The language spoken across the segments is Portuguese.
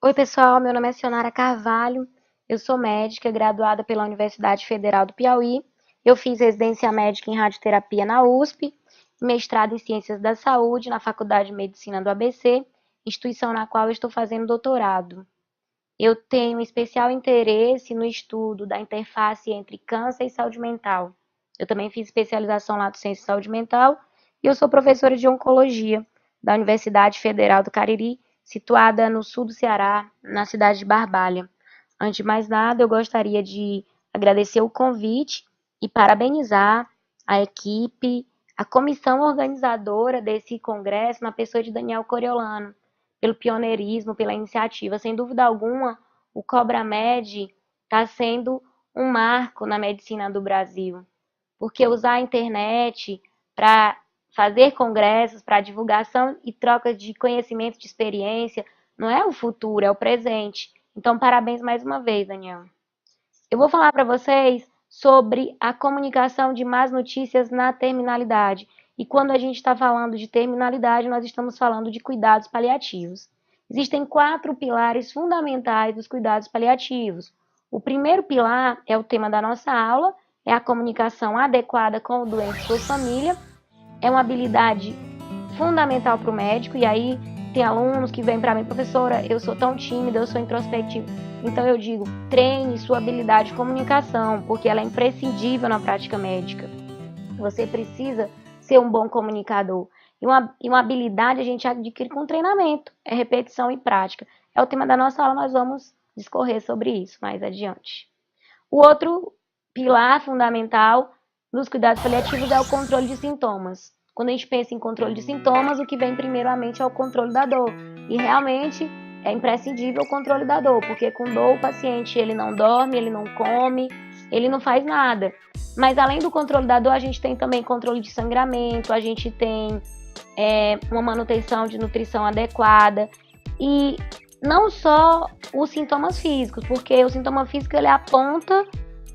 Oi, pessoal, meu nome é Sionara Carvalho, eu sou médica, graduada pela Universidade Federal do Piauí. Eu fiz residência médica em radioterapia na USP, mestrado em Ciências da Saúde na Faculdade de Medicina do ABC, instituição na qual eu estou fazendo doutorado. Eu tenho especial interesse no estudo da interface entre câncer e saúde mental. Eu também fiz especialização lá do Ciência e Saúde Mental e eu sou professora de Oncologia da Universidade Federal do Cariri, situada no sul do Ceará, na cidade de Barbalha. Antes de mais nada, eu gostaria de agradecer o convite e parabenizar a equipe, a comissão organizadora desse congresso, na pessoa de Daniel Coriolano, pelo pioneirismo, pela iniciativa. Sem dúvida alguma, o CobraMed está sendo um marco na medicina do Brasil, porque usar a internet para fazer congressos, para divulgação e troca de conhecimento, de experiência, não é o futuro, é o presente. Então, parabéns mais uma vez, Daniel. Eu vou falar para vocês sobre a comunicação de más notícias na terminalidade. E quando a gente está falando de terminalidade, nós estamos falando de cuidados paliativos. Existem 4 pilares fundamentais dos cuidados paliativos. O primeiro pilar é o tema da nossa aula, é a comunicação adequada com o doente e sua família. É uma habilidade fundamental para o médico, e aí tem alunos que vêm para mim, professora, eu sou tão tímida, eu sou introspectiva. Então eu digo, treine sua habilidade de comunicação, porque ela é imprescindível na prática médica. Você precisa ser um bom comunicador. E uma habilidade a gente adquire com treinamento, é repetição e prática. É o tema da nossa aula, nós vamos discorrer sobre isso mais adiante. O outro pilar fundamental nos cuidados paliativos é o controle de sintomas. Quando a gente pensa em controle de sintomas, o que vem primeiro à mente é o controle da dor. E realmente é imprescindível o controle da dor, porque com dor o paciente ele não dorme, ele não come, ele não faz nada. Mas além do controle da dor, a gente tem também controle de sangramento, a gente tem uma manutenção de nutrição adequada e não só os sintomas físicos, porque o sintoma físico ele é a ponta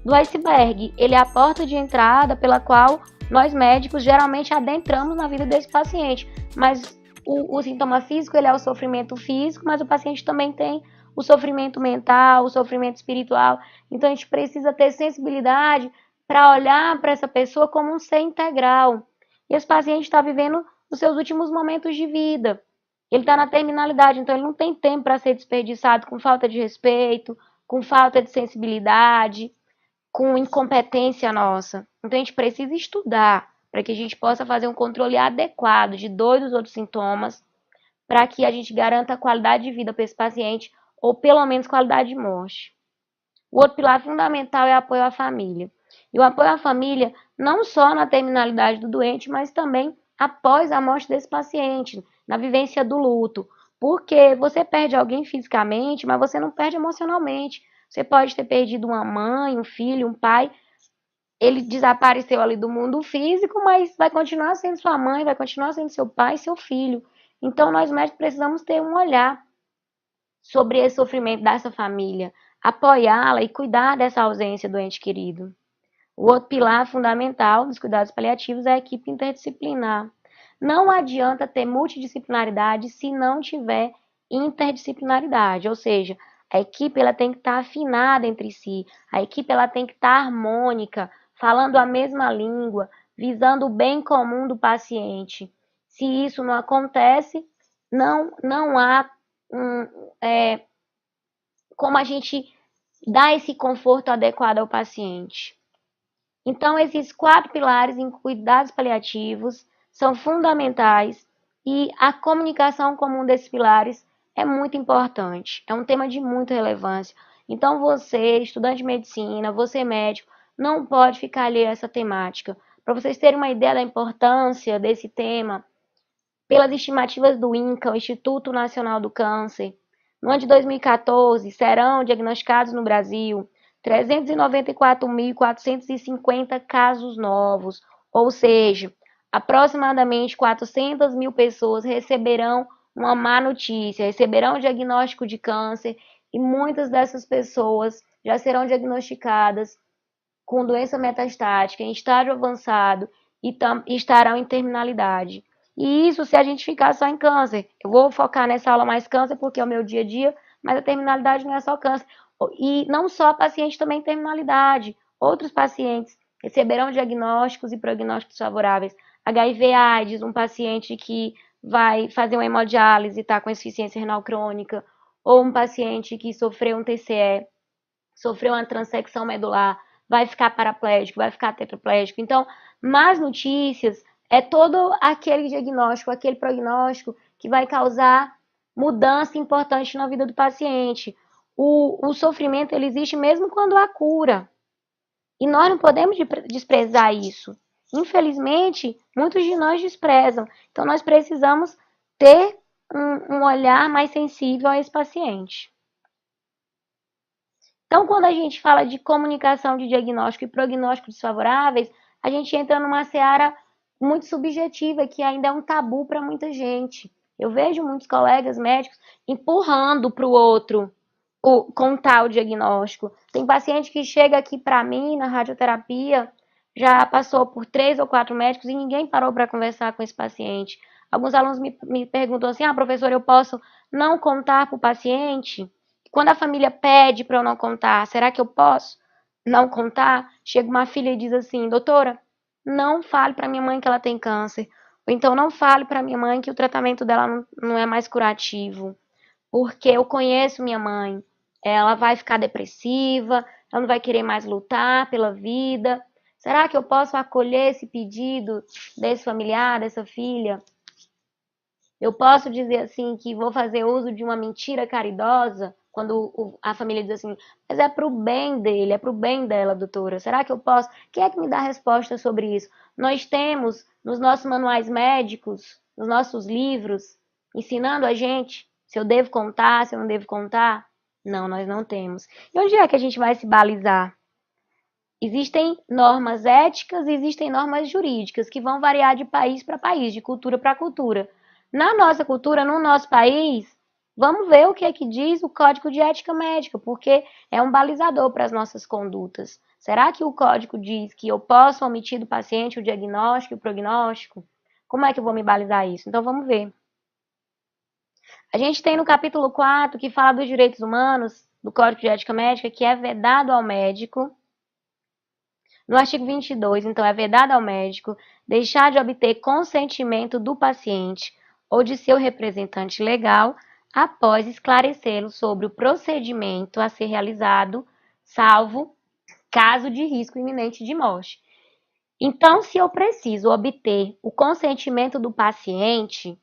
do iceberg, ele é a porta de entrada pela qual nós médicos geralmente adentramos na vida desse paciente, mas o sintoma físico ele é o sofrimento físico, mas o paciente também tem o sofrimento mental, o sofrimento espiritual, então a gente precisa ter sensibilidade para olhar para essa pessoa como um ser integral. E esse paciente está vivendo os seus últimos momentos de vida. Ele está na terminalidade, então ele não tem tempo para ser desperdiçado com falta de respeito, com falta de sensibilidade, com incompetência nossa. Então a gente precisa estudar para que a gente possa fazer um controle adequado de 2 dos outros sintomas, para que a gente garanta a qualidade de vida para esse paciente, ou pelo menos qualidade de morte. O outro pilar fundamental é o apoio à família. E o apoio à família não só na terminalidade do doente, mas também após a morte desse paciente, na vivência do luto. Porque você perde alguém fisicamente, mas você não perde emocionalmente. Você pode ter perdido uma mãe, um filho, um pai. Ele desapareceu ali do mundo físico, mas vai continuar sendo sua mãe, vai continuar sendo seu pai, seu filho. Então, nós médicos precisamos ter um olhar sobre esse sofrimento dessa família, apoiá-la e cuidar dessa ausência do ente querido. O outro pilar fundamental dos cuidados paliativos é a equipe interdisciplinar. Não adianta ter multidisciplinaridade se não tiver interdisciplinaridade, ou seja, a equipe ela tem que estar afinada entre si, a equipe ela tem que estar harmônica, falando a mesma língua, visando o bem comum do paciente. Se isso não acontece, não há como a gente dar esse conforto adequado ao paciente. Então, esses 4 pilares em cuidados paliativos são fundamentais e a comunicação como um desses pilares é muito importante, é um tema de muita relevância. Então, você, estudante de medicina, você médico, não pode ficar alheio a essa temática. Para vocês terem uma ideia da importância desse tema, pelas estimativas do INCA, o Instituto Nacional do Câncer, no ano de 2014 serão diagnosticados no Brasil 394.450 casos novos, ou seja, aproximadamente 400 mil pessoas receberão uma má notícia, receberão o diagnóstico de câncer e muitas dessas pessoas já serão diagnosticadas com doença metastática em estágio avançado e estarão em terminalidade. E isso se a gente ficar só em câncer. Eu vou focar nessa aula mais câncer porque é o meu dia a dia, mas a terminalidade não é só câncer. E não só paciente também terminalidade. Outros pacientes receberão diagnósticos e prognósticos favoráveis. HIV/AIDS, um paciente que vai fazer uma hemodiálise e está com insuficiência renal crônica, ou um paciente que sofreu um TCE, sofreu uma transecção medular, vai ficar paraplégico, vai ficar tetraplégico. Então, más notícias é todo aquele diagnóstico, aquele prognóstico que vai causar mudança importante na vida do paciente. O sofrimento ele existe mesmo quando há cura. E nós não podemos desprezar isso. Infelizmente, muitos de nós desprezam. Então, nós precisamos ter um olhar mais sensível a esse paciente. Então, quando a gente fala de comunicação de diagnóstico e prognóstico desfavoráveis, a gente entra numa seara muito subjetiva, que ainda é um tabu para muita gente. Eu vejo muitos colegas médicos empurrando para o outro contar o diagnóstico. Tem paciente que chega aqui para mim na radioterapia, já passou por 3 ou 4 médicos e ninguém parou para conversar com esse paciente. Alguns alunos me perguntam assim: professor, eu posso não contar para o paciente? Quando a família pede para eu não contar, será que eu posso não contar? Chega uma filha e diz assim: doutora, não fale para minha mãe que ela tem câncer. Ou então, não fale para minha mãe que o tratamento dela não é mais curativo. Porque eu conheço minha mãe. Ela vai ficar depressiva, ela não vai querer mais lutar pela vida. Será que eu posso acolher esse pedido desse familiar, dessa filha? Eu posso dizer assim que vou fazer uso de uma mentira caridosa quando a família diz assim: mas é pro bem dele, é pro bem dela, doutora. Será que eu posso? Quem é que me dá resposta sobre isso? Nós temos nos nossos manuais médicos, nos nossos livros, ensinando a gente se eu devo contar, se eu não devo contar. Não, nós não temos. E onde é que a gente vai se balizar? Existem normas éticas e existem normas jurídicas que vão variar de país para país, de cultura para cultura. Na nossa cultura, no nosso país, vamos ver o que é que diz o Código de Ética Médica, porque é um balizador para as nossas condutas. Será que o código diz que eu posso omitir do paciente o diagnóstico e o prognóstico? Como é que eu vou me balizar isso? Então vamos ver. A gente tem no capítulo 4, que fala dos direitos humanos, do Código de Ética Médica, que é vedado ao médico. No artigo 22, então, é vedado ao médico deixar de obter consentimento do paciente ou de seu representante legal após esclarecê-lo sobre o procedimento a ser realizado, salvo caso de risco iminente de morte. Então, se eu preciso obter o consentimento do paciente,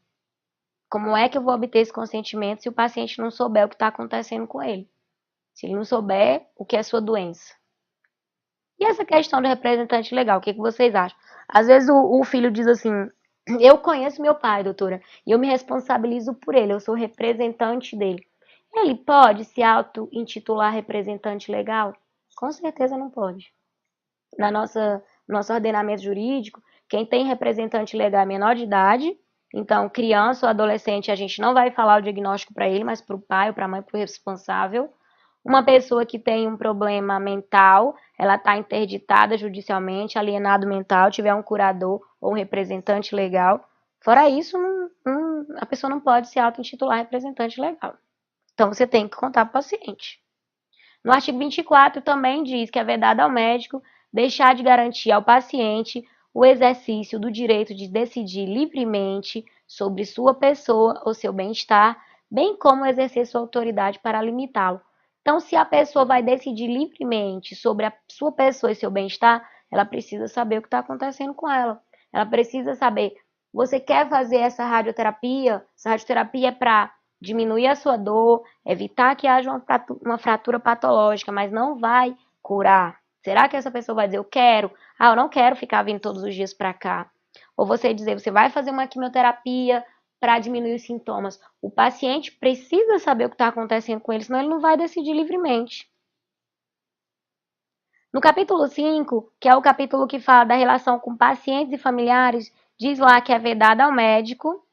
como é que eu vou obter esse consentimento se o paciente não souber o que está acontecendo com ele? Se ele não souber o que é sua doença? E essa questão do representante legal, o que vocês acham? Às vezes o filho diz assim: eu conheço meu pai, doutora, e eu me responsabilizo por ele, eu sou representante dele. Ele pode se auto-intitular representante legal? Com certeza não pode. Nosso ordenamento jurídico, quem tem representante legal é menor de idade, então criança ou adolescente a gente não vai falar o diagnóstico para ele, mas para o pai ou para a mãe, para o responsável. Uma pessoa que tem um problema mental, ela está interditada judicialmente, alienado mental, tiver um curador ou um representante legal. Fora isso, a pessoa não pode se auto-intitular representante legal. Então, você tem que contar para o paciente. No artigo 24 também diz que é vedado ao médico deixar de garantir ao paciente o exercício do direito de decidir livremente sobre sua pessoa ou seu bem-estar, bem como exercer sua autoridade para limitá-lo. Então, se a pessoa vai decidir livremente sobre a sua pessoa e seu bem-estar, ela precisa saber o que está acontecendo com ela. Ela precisa saber: você quer fazer essa radioterapia? Essa radioterapia é para diminuir a sua dor, evitar que haja uma fratura patológica, mas não vai curar. Será que essa pessoa vai dizer: eu quero? Eu não quero ficar vindo todos os dias para cá. Ou você dizer: você vai fazer uma quimioterapia para diminuir os sintomas. O paciente precisa saber o que está acontecendo com ele, senão ele não vai decidir livremente. No capítulo 5, que é o capítulo que fala da relação com pacientes e familiares, diz lá que é vedado ao médico.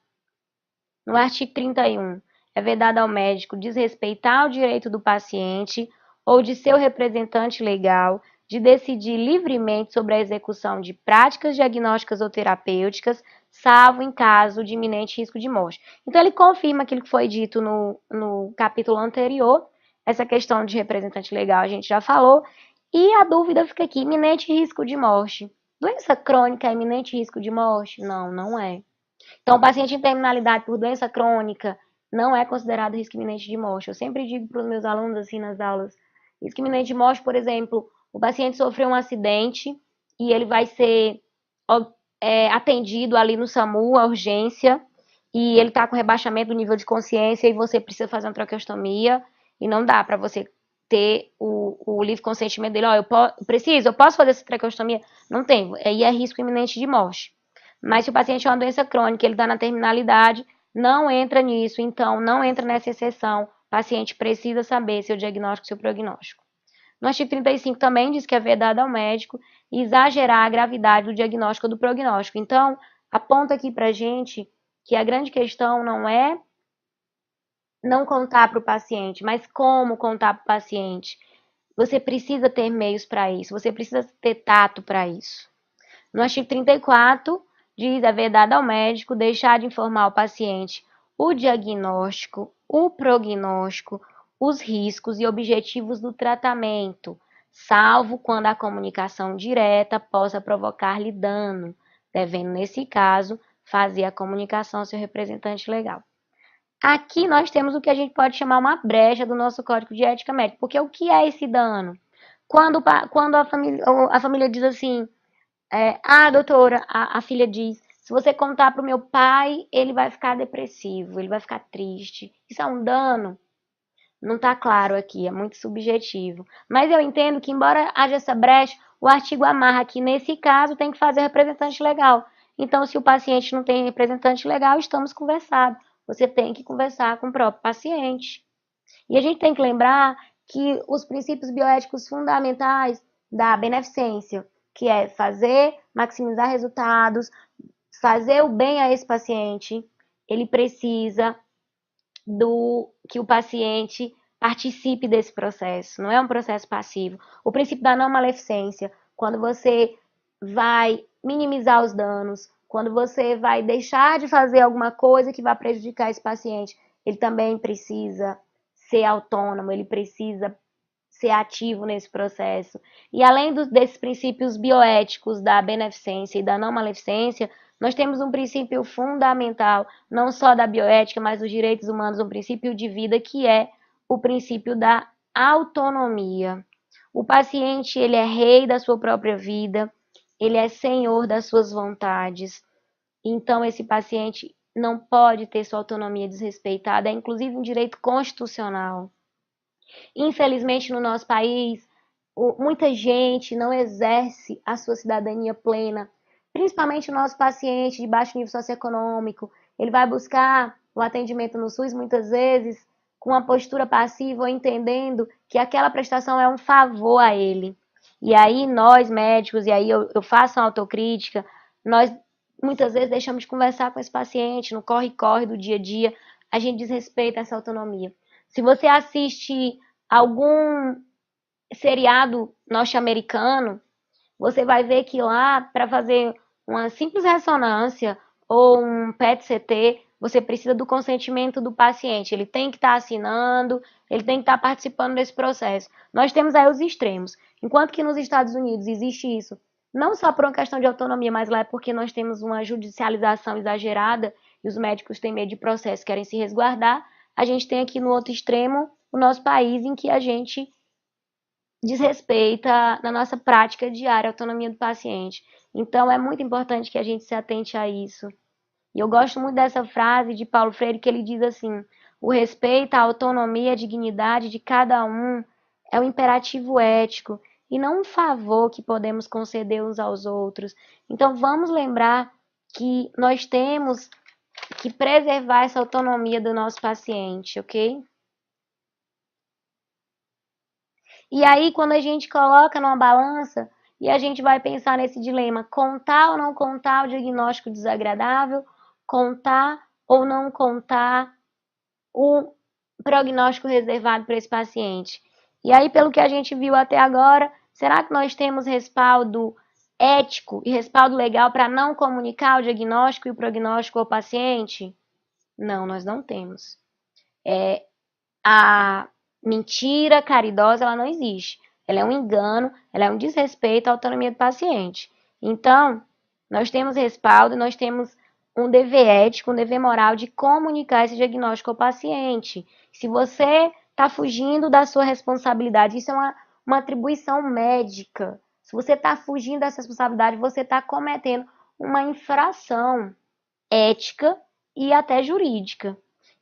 No artigo 31, é vedado ao médico desrespeitar o direito do paciente ou de seu representante legal de decidir livremente sobre a execução de práticas diagnósticas ou terapêuticas, salvo em caso de iminente risco de morte. Então, ele confirma aquilo que foi dito no capítulo anterior, essa questão de representante legal a gente já falou, e a dúvida fica aqui, iminente risco de morte. Doença crônica é iminente risco de morte? Não, não é. Então, o paciente em terminalidade por doença crônica não é considerado risco iminente de morte. Eu sempre digo para os meus alunos assim nas aulas, risco iminente de morte, por exemplo, o paciente sofreu um acidente e ele vai ser atendido ali no SAMU, a urgência, e ele está com rebaixamento do nível de consciência e você precisa fazer uma traqueostomia e não dá para você ter o livre consentimento dele, eu posso fazer essa traqueostomia? Não tem, aí é risco iminente de morte. Mas se o paciente é uma doença crônica, ele está na terminalidade, não entra nisso, então não entra nessa exceção. O paciente precisa saber seu diagnóstico, seu prognóstico. No artigo 35 também diz que é vedado ao médico exagerar a gravidade do diagnóstico ou do prognóstico. Então, aponta aqui para a gente que a grande questão não é não contar para o paciente, mas como contar para o paciente. Você precisa ter meios para isso, você precisa ter tato para isso. No artigo 34, diz é vedado ao médico deixar de informar o paciente o diagnóstico, o prognóstico, os riscos e objetivos do tratamento, salvo quando a comunicação direta possa provocar-lhe dano, devendo, nesse caso, fazer a comunicação ao seu representante legal. Aqui nós temos o que a gente pode chamar uma brecha do nosso Código de Ética Médica, porque o que é esse dano? Quando a família diz assim, doutora, a filha diz, se você contar para o meu pai, ele vai ficar depressivo, ele vai ficar triste. Isso é um dano? Não está claro aqui, é muito subjetivo. Mas eu entendo que, embora haja essa brecha, o artigo amarra que, nesse caso, tem que fazer representante legal. Então, se o paciente não tem representante legal, estamos conversados. Você tem que conversar com o próprio paciente. E a gente tem que lembrar que os princípios bioéticos fundamentais da beneficência, que é fazer, maximizar resultados, fazer o bem a esse paciente, ele precisa que o paciente participe desse processo, não é um processo passivo. O princípio da não maleficência, quando você vai minimizar os danos, quando você vai deixar de fazer alguma coisa que vai prejudicar esse paciente, ele também precisa ser autônomo, ele precisa ser ativo nesse processo. E além desses princípios bioéticos da beneficência e da não maleficência, nós temos um princípio fundamental, não só da bioética, mas dos direitos humanos, um princípio de vida que é o princípio da autonomia. O paciente, ele é rei da sua própria vida, ele é senhor das suas vontades. Então, esse paciente não pode ter sua autonomia desrespeitada, é inclusive um direito constitucional. Infelizmente, no nosso país, muita gente não exerce a sua cidadania plena, principalmente o nosso paciente de baixo nível socioeconômico. Ele vai buscar o atendimento no SUS, muitas vezes, com uma postura passiva ou entendendo que aquela prestação é um favor a ele. E aí, nós médicos, e aí eu faço uma autocrítica, nós muitas vezes deixamos de conversar com esse paciente no corre-corre do dia a dia, a gente desrespeita essa autonomia. Se você assiste algum seriado norte-americano, você vai ver que lá, para fazer uma simples ressonância ou um PET-CT, você precisa do consentimento do paciente. Ele tem que estar assinando, ele tem que estar participando desse processo. Nós temos aí os extremos. Enquanto que nos Estados Unidos existe isso, não só por uma questão de autonomia, mas lá é porque nós temos uma judicialização exagerada e os médicos têm medo de processo, querem se resguardar. A gente tem aqui no outro extremo o nosso país, em que a gente desrespeita na nossa prática diária a autonomia do paciente. Então, é muito importante que a gente se atente a isso. E eu gosto muito dessa frase de Paulo Freire, que ele diz assim: o respeito à autonomia e à dignidade de cada um é um imperativo ético e não um favor que podemos conceder uns aos outros. Então, vamos lembrar que nós temos que preservar essa autonomia do nosso paciente, ok? E aí, quando a gente coloca numa balança e a gente vai pensar nesse dilema, contar ou não contar o diagnóstico desagradável, contar ou não contar o prognóstico reservado para esse paciente. E aí, pelo que a gente viu até agora, Será que nós temos respaldo ético e respaldo legal para não comunicar o diagnóstico e o prognóstico ao paciente? Não, nós não temos. A mentira caridosa, ela não existe. Ela é um engano, ela é um desrespeito à autonomia do paciente. Então, nós temos respaldo, nós temos um dever ético, um dever moral de comunicar esse diagnóstico ao paciente. Se você está fugindo da sua responsabilidade, isso é uma atribuição médica. Se você está fugindo dessa responsabilidade, você está cometendo uma infração ética e até jurídica.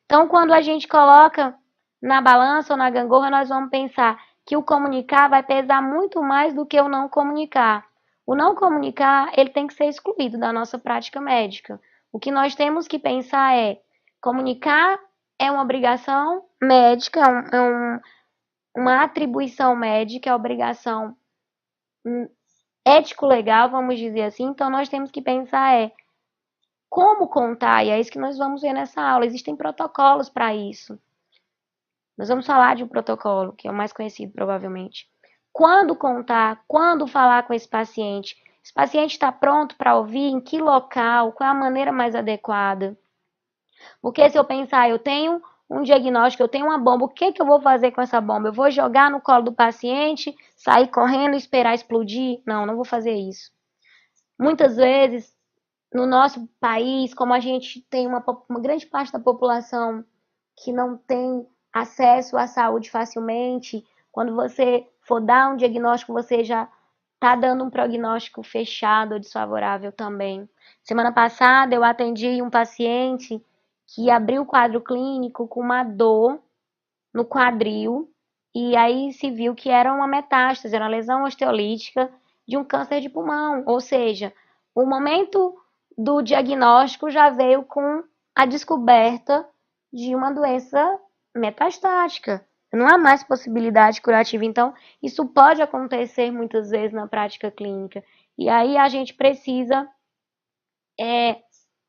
Então, quando a gente coloca na balança ou na gangorra, nós vamos pensar que o comunicar vai pesar muito mais do que o não comunicar. O não comunicar, ele tem que ser excluído da nossa prática médica. O que nós temos que pensar é, comunicar é uma obrigação médica, uma atribuição médica, é obrigação ético-legal, vamos dizer assim. Então, nós temos que pensar como contar, e é isso que nós vamos ver nessa aula. Existem protocolos para isso. Nós vamos falar de um protocolo, que é o mais conhecido, provavelmente. Quando contar, quando falar com esse paciente. Esse paciente está pronto para ouvir, em que local, qual é a maneira mais adequada. Porque se eu pensar, eu tenho um diagnóstico, eu tenho uma bomba, o que eu vou fazer com essa bomba? Eu vou jogar no colo do paciente, sair correndo e esperar explodir? Não, não vou fazer isso. Muitas vezes, no nosso país, como a gente tem uma grande parte da população que não tem acesso à saúde facilmente, quando você for dar um diagnóstico, você já está dando um prognóstico fechado ou desfavorável também. Semana passada eu atendi um paciente que abriu o quadro clínico com uma dor no quadril e aí se viu que era uma metástase, era uma lesão osteolítica de um câncer de pulmão, ou seja, o momento do diagnóstico já veio com a descoberta de uma doença metastática. Não há mais possibilidade curativa. Então, isso pode acontecer muitas vezes na prática clínica. E aí a gente precisa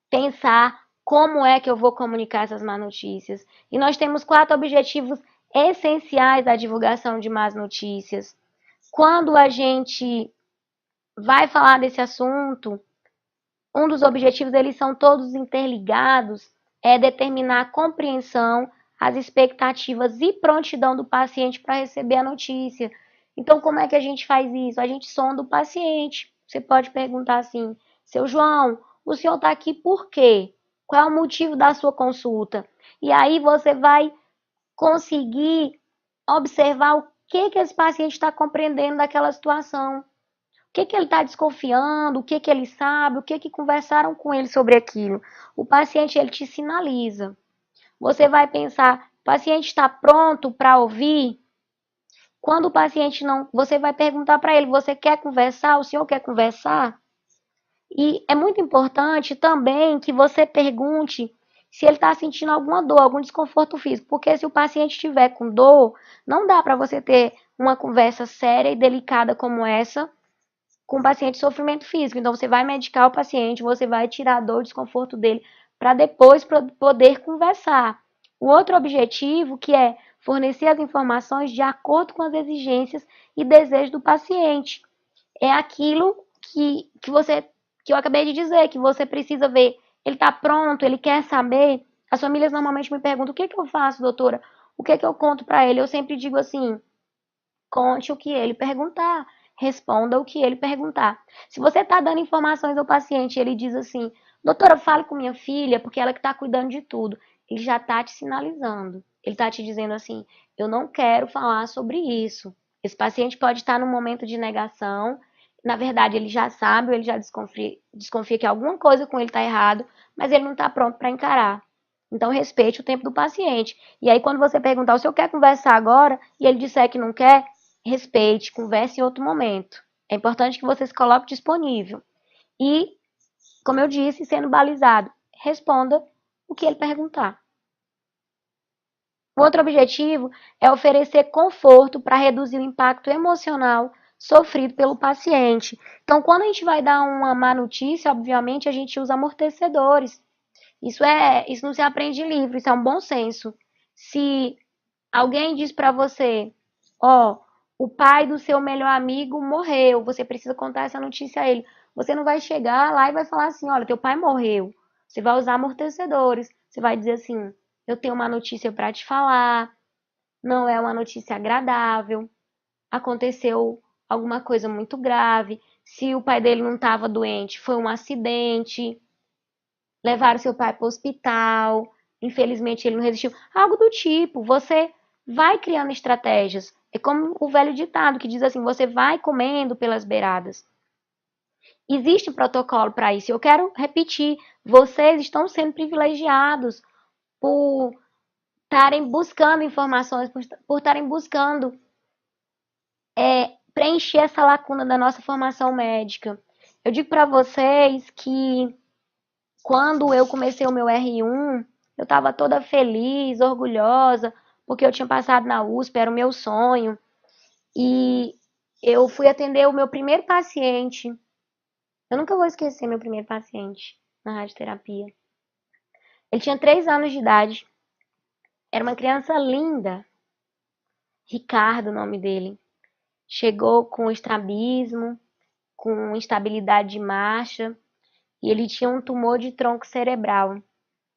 pensar como é que eu vou comunicar essas más notícias. E nós temos 4 objetivos essenciais da divulgação de más notícias. Quando a gente vai falar desse assunto, um dos objetivos, eles são todos interligados, é determinar a compreensão, as expectativas e prontidão do paciente para receber a notícia. Então, como é que a gente faz isso? A gente sonda o paciente. Você pode perguntar assim, seu João, o senhor está aqui por quê? Qual é o motivo da sua consulta? E aí você vai conseguir observar o que esse paciente está compreendendo daquela situação. O que ele está desconfiando, o que ele sabe, o que conversaram com ele sobre aquilo. O paciente, ele te sinaliza. Você vai pensar, o paciente está pronto para ouvir? Quando o paciente não, você vai perguntar para ele, você quer conversar? O senhor quer conversar? E é muito importante também que você pergunte se ele está sentindo alguma dor, algum desconforto físico, porque se o paciente estiver com dor, não dá para você ter uma conversa séria e delicada como essa com o paciente de sofrimento físico. Então, você vai medicar o paciente, você vai tirar a dor, o desconforto dele, para depois poder conversar. O outro objetivo, que é fornecer as informações de acordo com as exigências e desejos do paciente. É aquilo que eu acabei de dizer, que você precisa ver. Ele está pronto, ele quer saber. As famílias normalmente me perguntam, o que eu faço, doutora? O que eu conto para ele? Eu sempre digo assim, conte o que ele perguntar, responda o que ele perguntar. Se você está dando informações ao paciente e ele diz assim, doutora, fale com minha filha, porque ela que está cuidando de tudo, ele já está te sinalizando. Ele está te dizendo assim, eu não quero falar sobre isso. Esse paciente pode estar num momento de negação, na verdade ele já sabe, ou ele já desconfia que alguma coisa com ele está errado, mas ele não está pronto para encarar. Então, respeite o tempo do paciente. E aí, quando você perguntar, o senhor quer conversar agora? E ele disser que não quer, respeite, converse em outro momento. É importante que você se coloque disponível. E, como eu disse, sendo balizado, responda o que ele perguntar. O outro objetivo é oferecer conforto para reduzir o impacto emocional sofrido pelo paciente. Então, quando a gente vai dar uma má notícia, obviamente, a gente usa amortecedores. Isso não se aprende em livro, isso é um bom senso. Se alguém diz para você, o pai do seu melhor amigo morreu, você precisa contar essa notícia a ele. Você não vai chegar lá e vai falar assim, olha, teu pai morreu. Você vai usar amortecedores, você vai dizer assim, eu tenho uma notícia para te falar, não é uma notícia agradável, aconteceu alguma coisa muito grave, se o pai dele não estava doente, foi um acidente, levaram seu pai para o hospital, infelizmente ele não resistiu, algo do tipo. Você vai criando estratégias. É como o velho ditado que diz assim: você vai comendo pelas beiradas. Existe protocolo para isso. Eu quero repetir: vocês estão sendo privilegiados por estarem buscando informações, por estarem buscando preencher essa lacuna da nossa formação médica. Eu digo para vocês que quando eu comecei o meu R1, eu estava toda feliz, orgulhosa, porque eu tinha passado na USP, era o meu sonho. E eu fui atender o meu primeiro paciente. Eu nunca vou esquecer meu primeiro paciente na radioterapia. Ele tinha 3 anos de idade. Era uma criança linda. Ricardo, o nome dele. Chegou com estrabismo, com instabilidade de marcha. E ele tinha um tumor de tronco cerebral.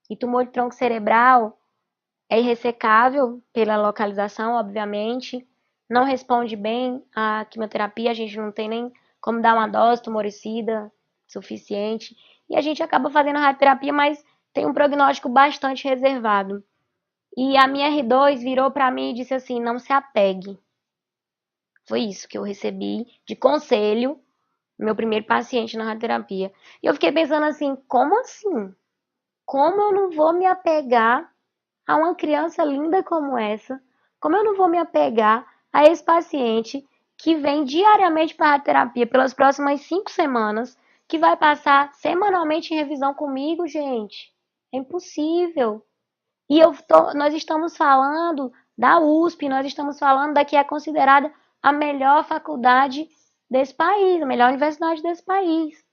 E tumor de tronco cerebral é irressecável pela localização, obviamente. Não responde bem à quimioterapia, a gente não tem nem como dar uma dose tumoricida suficiente. E a gente acaba fazendo radioterapia, mas tem um prognóstico bastante reservado. E a minha R2 virou para mim e disse assim: não se apegue. Foi isso que eu recebi de conselho, meu primeiro paciente na radioterapia. E eu fiquei pensando assim: como assim? Como eu não vou me apegar a uma criança linda como essa? Como eu não vou me apegar a esse paciente que vem diariamente para a terapia pelas próximas 5 semanas, que vai passar semanalmente em revisão comigo, gente? É impossível. E nós estamos falando da USP, nós estamos falando da que é considerada a melhor faculdade desse país, a melhor universidade desse país.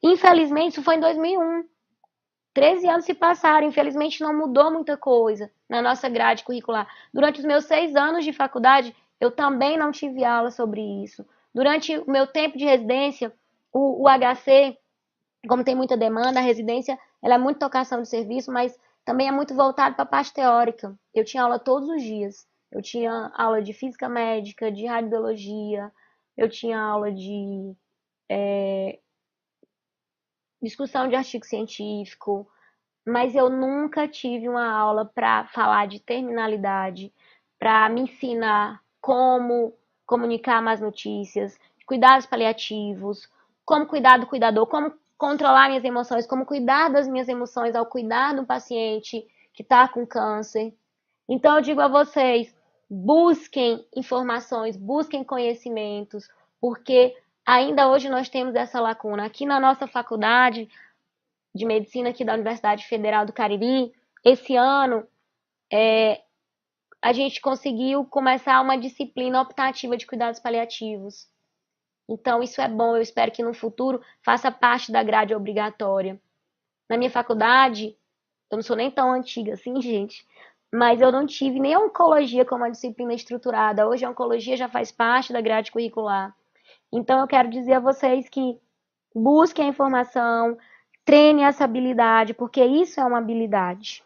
Infelizmente, isso foi em 2001. 13 anos se passaram, infelizmente não mudou muita coisa na nossa grade curricular. Durante os meus 6 anos de faculdade, eu também não tive aula sobre isso. Durante o meu tempo de residência, o HC, como tem muita demanda, a residência ela é muito tocação de serviço, mas também é muito voltado para a parte teórica. Eu tinha aula todos os dias. Eu tinha aula de física médica, de radiologia, eu tinha aula de discussão de artigo científico, mas eu nunca tive uma aula para falar de terminalidade, para me ensinar como comunicar más notícias, cuidados paliativos, como cuidar do cuidador, como controlar minhas emoções, como cuidar das minhas emoções ao cuidar de um paciente que está com câncer. Então eu digo a vocês, busquem informações, busquem conhecimentos, porque ainda hoje nós temos essa lacuna. Aqui na nossa faculdade de medicina aqui da Universidade Federal do Cariri, esse ano a gente conseguiu começar uma disciplina optativa de cuidados paliativos. Então isso é bom, eu espero que no futuro faça parte da grade obrigatória. Na minha faculdade, eu não sou nem tão antiga assim, gente, mas eu não tive nem oncologia como uma disciplina estruturada. Hoje a oncologia já faz parte da grade curricular. Então eu quero dizer a vocês que busquem a informação, treine essa habilidade, porque isso é uma habilidade.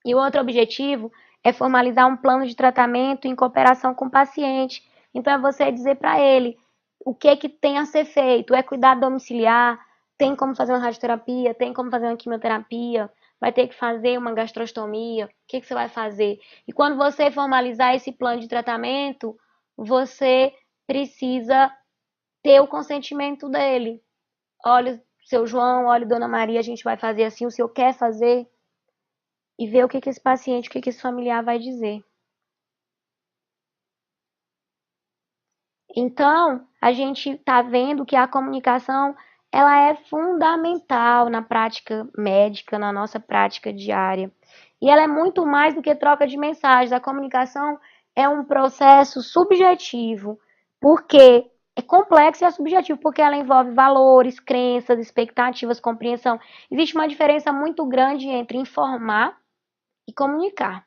E o outro objetivo é formalizar um plano de tratamento em cooperação com o paciente. Então é você dizer para ele o que tem a ser feito. É cuidado domiciliar, tem como fazer uma radioterapia, tem como fazer uma quimioterapia, vai ter que fazer uma gastrostomia, o que você vai fazer? E quando você formalizar esse plano de tratamento, você precisa ter o consentimento dele. Olha, seu João, olha, dona Maria, a gente vai fazer assim, o senhor quer fazer? E ver o que esse paciente, o que esse familiar vai dizer. Então, a gente está vendo que a comunicação ela é fundamental na prática médica, na nossa prática diária. E ela é muito mais do que troca de mensagens. A comunicação é um processo subjetivo, porque é complexo e é subjetivo, porque ela envolve valores, crenças, expectativas, compreensão. Existe uma diferença muito grande entre informar e comunicar.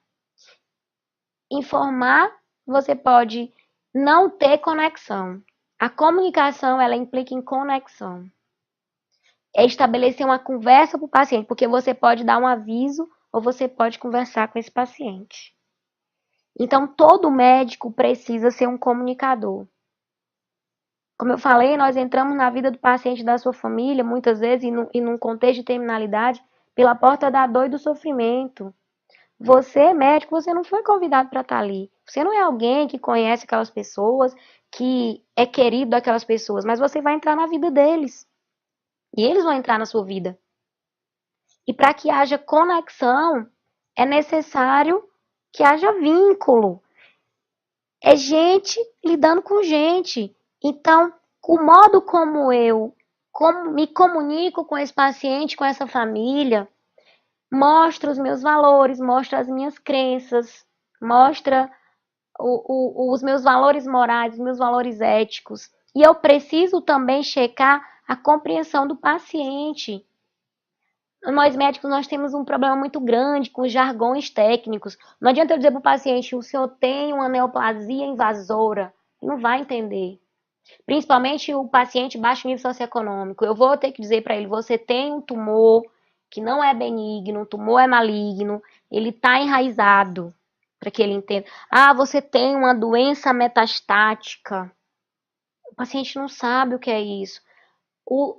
Informar, você pode não ter conexão. A comunicação, ela implica em conexão. É estabelecer uma conversa para o paciente, porque você pode dar um aviso ou você pode conversar com esse paciente. Então, todo médico precisa ser um comunicador. Como eu falei, nós entramos na vida do paciente e da sua família, muitas vezes, e num contexto de terminalidade, pela porta da dor e do sofrimento. Você, médico, você não foi convidado para estar ali. Você não é alguém que conhece aquelas pessoas, que é querido daquelas pessoas, mas você vai entrar na vida deles. E eles vão entrar na sua vida. E para que haja conexão, é necessário que haja vínculo. É gente lidando com gente. Então, o modo como eu me comunico com esse paciente, com essa família, mostra os meus valores, mostra as minhas crenças, mostra os meus valores morais, os meus valores éticos. E eu preciso também checar a compreensão do paciente. Nós médicos, nós temos um problema muito grande com os jargões técnicos. Não adianta eu dizer para o paciente, o senhor tem uma neoplasia invasora. Ele não vai entender. Principalmente o paciente baixo nível socioeconômico. Eu vou ter que dizer para ele, você tem um tumor que não é benigno, o tumor é maligno, ele está enraizado, para que ele entenda. Ah, você tem uma doença metastática. O paciente não sabe o que é isso.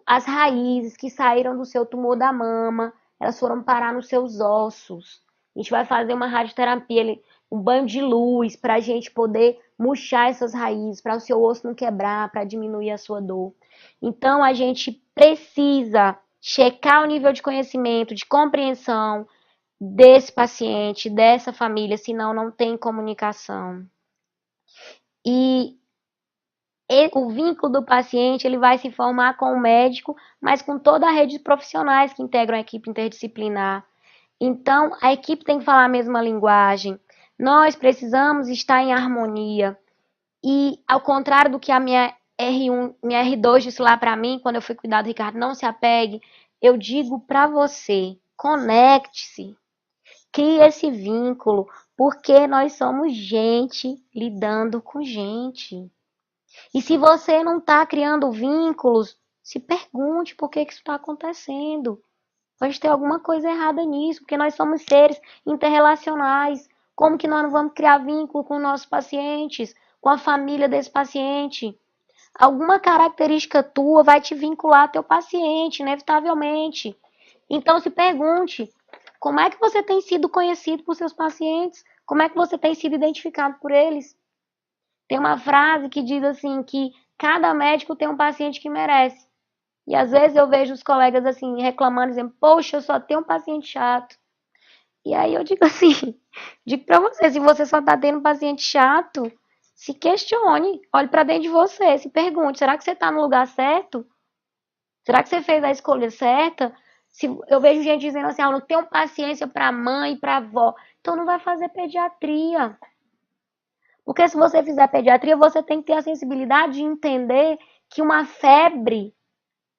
As raízes que saíram do seu tumor da mama, elas foram parar nos seus ossos. A gente vai fazer uma radioterapia, um banho de luz, para a gente poder murchar essas raízes, para o seu osso não quebrar, para diminuir a sua dor. Então, a gente precisa checar o nível de conhecimento, de compreensão desse paciente, dessa família, senão não tem comunicação. E o vínculo do paciente ele vai se formar com o médico, mas com toda a rede de profissionais que integram a equipe interdisciplinar. Então, a equipe tem que falar a mesma linguagem. Nós precisamos estar em harmonia. E, ao contrário do que a minha R1, minha R2 disse lá para mim, quando eu fui cuidar do Ricardo, não se apegue, eu digo para você, conecte-se, crie esse vínculo, porque nós somos gente lidando com gente. E se você não está criando vínculos, se pergunte por que isso está acontecendo. Pode ter alguma coisa errada nisso, porque nós somos seres interrelacionais. Como que nós não vamos criar vínculo com nossos pacientes, com a família desse paciente? Alguma característica tua vai te vincular ao teu paciente, inevitavelmente. Então se pergunte, como é que você tem sido conhecido por seus pacientes? Como é que você tem sido identificado por eles? Tem uma frase que diz assim, que cada médico tem um paciente que merece. E às vezes eu vejo os colegas assim, reclamando, dizendo, poxa, eu só tenho um paciente chato. E aí eu digo assim, digo pra você, se você só tá tendo um paciente chato, se questione, olhe pra dentro de você, se pergunte, será que você tá no lugar certo? Será que você fez a escolha certa? Se eu vejo gente dizendo assim, não tenho paciência pra mãe e pra avó, então não vai fazer pediatria. Porque se você fizer pediatria, você tem que ter a sensibilidade de entender que uma febre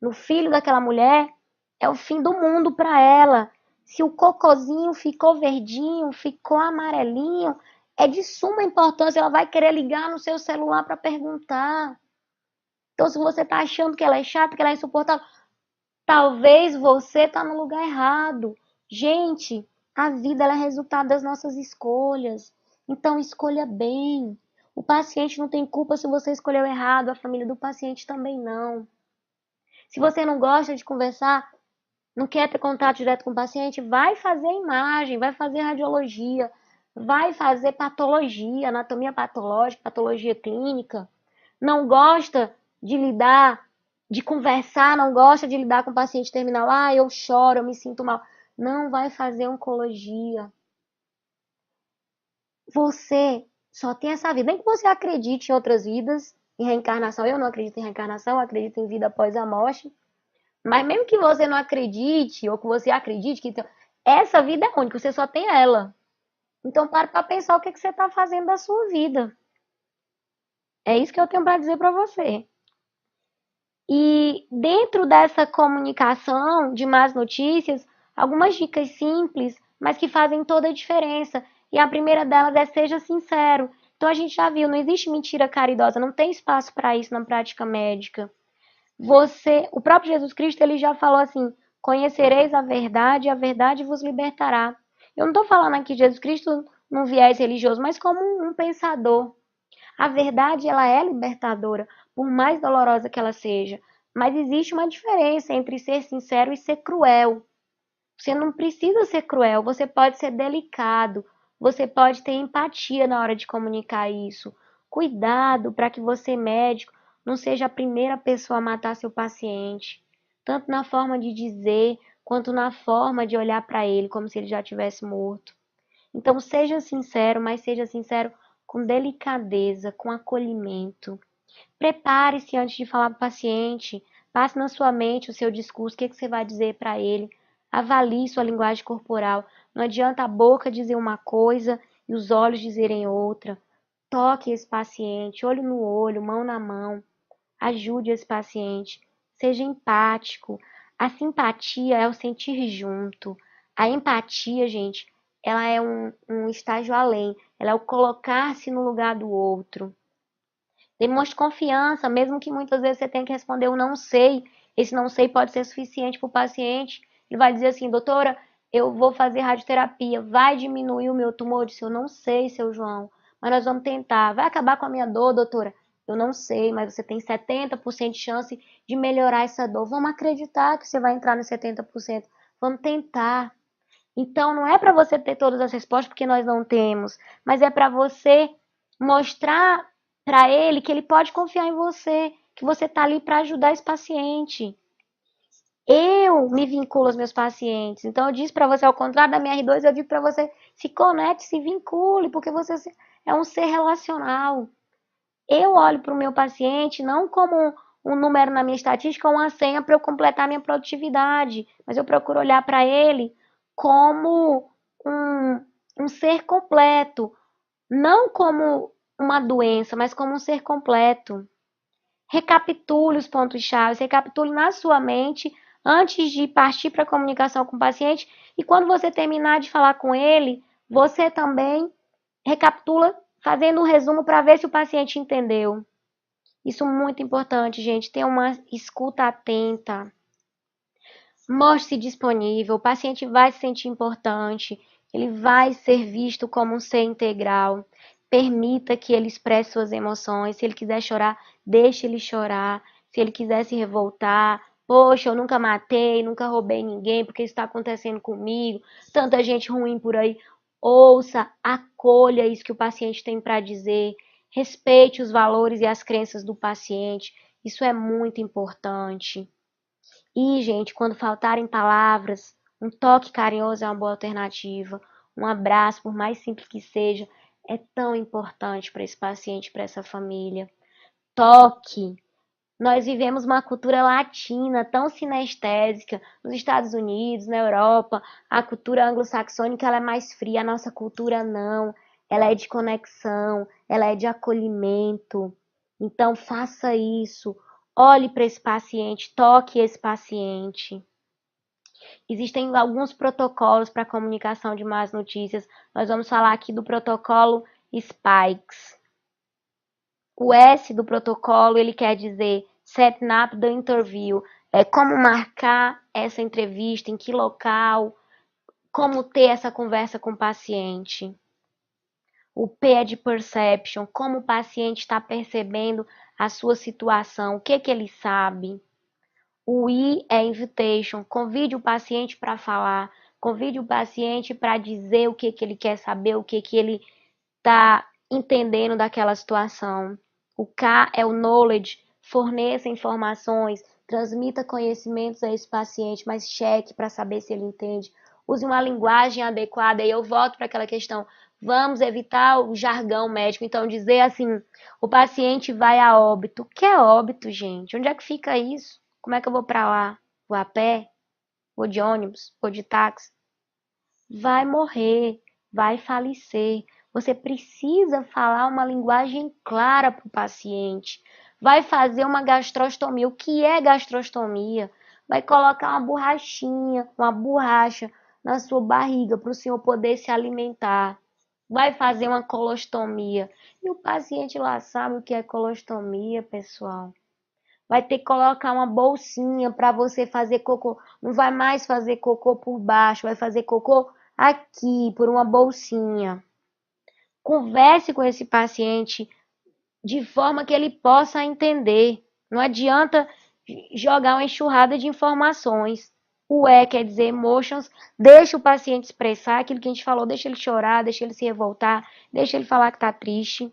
no filho daquela mulher é o fim do mundo para ela. Se o cocôzinho ficou verdinho, ficou amarelinho, é de suma importância. Ela vai querer ligar no seu celular para perguntar. Então, se você está achando que ela é chata, que ela é insuportável, talvez você está no lugar errado. Gente, a vida ela é resultado das nossas escolhas. Então, escolha bem. O paciente não tem culpa se você escolheu errado, a família do paciente também não. Se você não gosta de conversar, não quer ter contato direto com o paciente, vai fazer imagem, vai fazer radiologia, vai fazer patologia, anatomia patológica, patologia clínica. Não gosta de lidar, de conversar, não gosta de lidar com o paciente terminal. Ah, eu choro, eu me sinto mal. Não vai fazer oncologia. Você só tem essa vida. Nem que você acredite em outras vidas, em reencarnação. Eu não acredito em reencarnação, eu acredito em vida após a morte. Mas mesmo que você não acredite, ou que você acredite que essa vida é única, você só tem ela. Então para pensar o que você está fazendo da sua vida. É isso que eu tenho para dizer para você. E dentro dessa comunicação de más notícias, algumas dicas simples, mas que fazem toda a diferença. E a primeira delas é seja sincero. Então a gente já viu, não existe mentira caridosa, não tem espaço para isso na prática médica. O próprio Jesus Cristo, ele já falou assim: conhecereis a verdade e a verdade vos libertará. Eu não estou falando aqui de Jesus Cristo num viés religioso, mas como um pensador. A verdade, ela é libertadora, por mais dolorosa que ela seja. Mas existe uma diferença entre ser sincero e ser cruel. Você não precisa ser cruel, você pode ser delicado, você pode ter empatia na hora de comunicar isso. Cuidado para que você, médico, não seja a primeira pessoa a matar seu paciente, tanto na forma de dizer, quanto na forma de olhar para ele como se ele já tivesse morto. Então, seja sincero, mas seja sincero com delicadeza, com acolhimento. Prepare-se antes de falar para o paciente. Passe na sua mente o seu discurso, o que você vai dizer para ele. Avalie sua linguagem corporal. Não adianta a boca dizer uma coisa e os olhos dizerem outra. Toque esse paciente, olho no olho, mão na mão. Ajude esse paciente. Seja empático. A simpatia é o sentir junto. A empatia, gente, ela é um estágio além. Ela é o colocar-se no lugar do outro. Demonstre confiança, mesmo que muitas vezes você tenha que responder o não sei. Esse não sei pode ser suficiente para o paciente. Ele vai dizer assim: doutora, eu vou fazer radioterapia, vai diminuir o meu tumor? Eu disse: eu não sei, seu João, mas nós vamos tentar. Vai acabar com a minha dor, doutora? Eu não sei, mas você tem 70% de chance de melhorar essa dor. Vamos acreditar que você vai entrar nos 70%. Vamos tentar. Então, não é para você ter todas as respostas, porque nós não temos, mas é para você mostrar para ele que ele pode confiar em você, que você está ali para ajudar esse paciente. Eu me vinculo aos meus pacientes. Então, eu disse para você, ao contrário da minha R2, eu digo para você: se conecte, se vincule, porque você é um ser relacional. Eu olho para o meu paciente não como um número na minha estatística ou uma senha para eu completar minha produtividade, mas eu procuro olhar para ele como um ser completo, não como uma doença, mas como um ser completo. Recapitule os pontos-chave, recapitule na sua mente antes de partir para a comunicação com o paciente, e quando você terminar de falar com ele, você também recapitula fazendo um resumo para ver se o paciente entendeu. Isso é muito importante, gente. Tenha uma escuta atenta. Mostre-se disponível. O paciente vai se sentir importante. Ele vai ser visto como um ser integral. Permita que ele expresse suas emoções. Se ele quiser chorar, deixe ele chorar. Se ele quiser se revoltar, poxa, eu nunca matei, nunca roubei ninguém, porque isso está acontecendo comigo. Tanta gente ruim por aí. Ouça, acolha isso que o paciente tem para dizer. Respeite os valores e as crenças do paciente. Isso é muito importante. E, gente, quando faltarem palavras, um toque carinhoso é uma boa alternativa. Um abraço, por mais simples que seja, é tão importante para esse paciente, para essa família. Toque. Nós vivemos uma cultura latina tão sinestésica. Nos Estados Unidos, na Europa, a cultura anglo-saxônica ela é mais fria, a nossa cultura não. Ela é de conexão, ela é de acolhimento. Então, faça isso. Olhe para esse paciente, toque esse paciente. Existem alguns protocolos para comunicação de más notícias. Nós vamos falar aqui do protocolo SPIKES. O S do protocolo, ele quer dizer setting up the interview. É como marcar essa entrevista, em que local, como ter essa conversa com o paciente. O P é de perception, como o paciente está percebendo a sua situação, o que ele sabe. O I é invitation, convide o paciente para falar, convide o paciente para dizer o que ele quer saber, o que ele está entendendo daquela situação. O K é o knowledge, forneça informações, transmita conhecimentos a esse paciente, mas cheque para saber se ele entende. Use uma linguagem adequada, e eu volto para aquela questão. Vamos evitar o jargão médico, então dizer assim: o paciente vai a óbito. O que é óbito, gente? Onde é que fica isso? Como é que eu vou para lá? Vou a pé? Vou de ônibus? Vou de táxi? Vai morrer, vai falecer. Você precisa falar uma linguagem clara para o paciente. Vai fazer uma gastrostomia. O que é gastrostomia? Vai colocar uma borrachinha, uma borracha na sua barriga para o senhor poder se alimentar. vai fazer uma colostomia. E o paciente lá sabe o que é colostomia, pessoal. Vai ter que colocar uma bolsinha para você fazer cocô. Não vai mais fazer cocô por baixo, vai fazer cocô aqui, por uma bolsinha. Converse com esse paciente de forma que ele possa entender. Não adianta jogar uma enxurrada de informações. O E quer dizer emotions, deixa o paciente expressar aquilo que a gente falou, deixa ele chorar, deixa ele se revoltar, deixa ele falar que está triste.